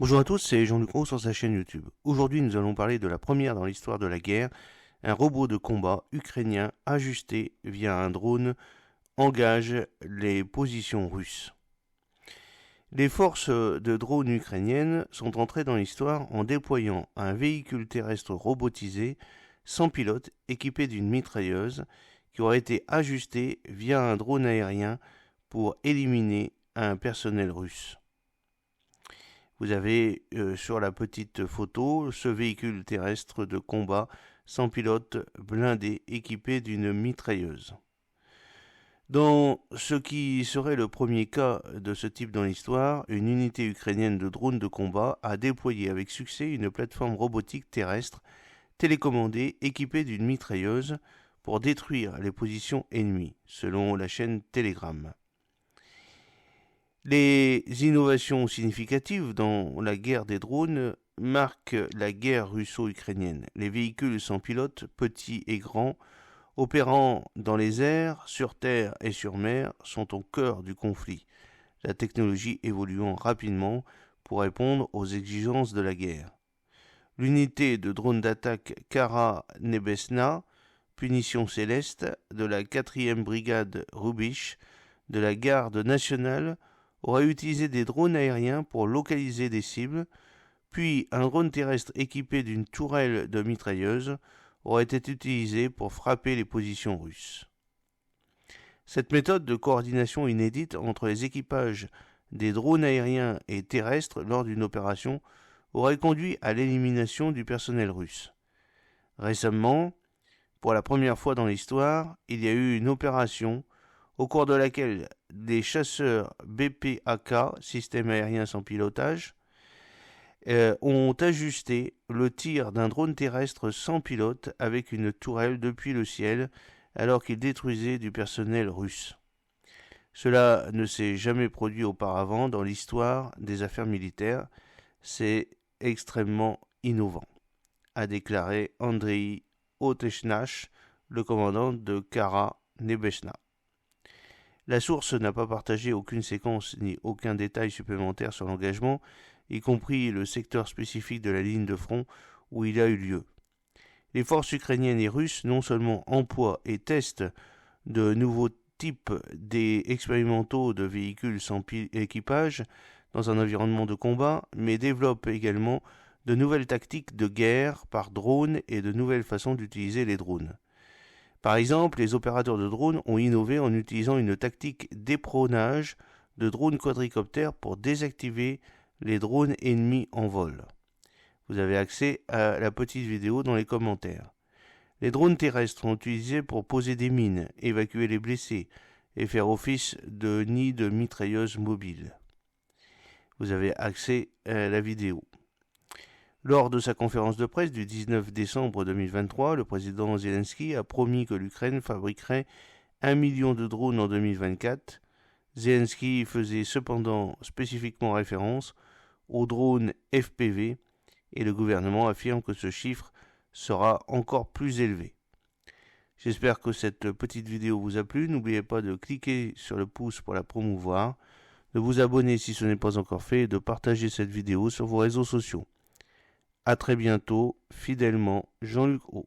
Bonjour à tous, c'est Jean-Luc Roux sur sa chaîne YouTube. Aujourd'hui, nous allons parler de la première dans l'histoire de la guerre. Un robot de combat ukrainien ajusté via un drone engage les positions russes. Les forces de drones ukrainiennes sont entrées dans l'histoire en déployant un véhicule terrestre robotisé sans pilote équipé d'une mitrailleuse qui aurait été ajusté via un drone aérien pour éliminer un personnel russe. Vous avez sur la petite photo ce véhicule terrestre de combat sans pilote blindé équipé d'une mitrailleuse. Dans ce qui serait le premier cas de ce type dans l'histoire, une unité ukrainienne de drones de combat a déployé avec succès une plateforme robotique terrestre télécommandée équipée d'une mitrailleuse pour détruire les positions ennemies, selon la chaîne Telegram. Les innovations significatives dans la guerre des drones marquent la guerre russo-ukrainienne. Les véhicules sans pilote, petits et grands, opérant dans les airs, sur terre et sur mer, sont au cœur du conflit, la technologie évoluant rapidement pour répondre aux exigences de la guerre. L'unité de drone d'attaque Kara Nebesna, punition céleste, de la 4e brigade Rubish, de la garde nationale, aurait utilisé des drones aériens pour localiser des cibles, puis un drone terrestre équipé d'une tourelle de mitrailleuse aurait été utilisé pour frapper les positions russes. Cette méthode de coordination inédite entre les équipages des drones aériens et terrestres lors d'une opération aurait conduit à l'élimination du personnel russe. Récemment, pour la première fois dans l'histoire, il y a eu une opération au cours de laquelle des chasseurs BPAK, système aérien sans pilotage, ont ajusté le tir d'un drone terrestre sans pilote avec une tourelle depuis le ciel alors qu'il détruisait du personnel russe. Cela ne s'est jamais produit auparavant dans l'histoire des affaires militaires. C'est extrêmement innovant, a déclaré Andrei Otechnach, le commandant de Kara Nebesna. La source n'a pas partagé aucune séquence ni aucun détail supplémentaire sur l'engagement, y compris le secteur spécifique de la ligne de front où il a eu lieu. Les forces ukrainiennes et russes non seulement emploient et testent de nouveaux types expérimentaux de véhicules sans équipage dans un environnement de combat, mais développent également de nouvelles tactiques de guerre par drone et de nouvelles façons d'utiliser les drones. Par exemple, les opérateurs de drones ont innové en utilisant une tactique d'éprônage de drones quadricoptères pour désactiver les drones ennemis en vol. Vous avez accès à la petite vidéo dans les commentaires. Les drones terrestres sont utilisés pour poser des mines, évacuer les blessés et faire office de nid de mitrailleuses mobiles. Vous avez accès à la vidéo. Lors de sa conférence de presse du 19 décembre 2023, le président Zelensky a promis que l'Ukraine fabriquerait 1 million de drones en 2024. Zelensky faisait cependant spécifiquement référence aux drones FPV et le gouvernement affirme que ce chiffre sera encore plus élevé. J'espère que cette petite vidéo vous a plu. N'oubliez pas de cliquer sur le pouce pour la promouvoir, de vous abonner si ce n'est pas encore fait et de partager cette vidéo sur vos réseaux sociaux. A très bientôt, fidèlement, Jean-Luc Roux.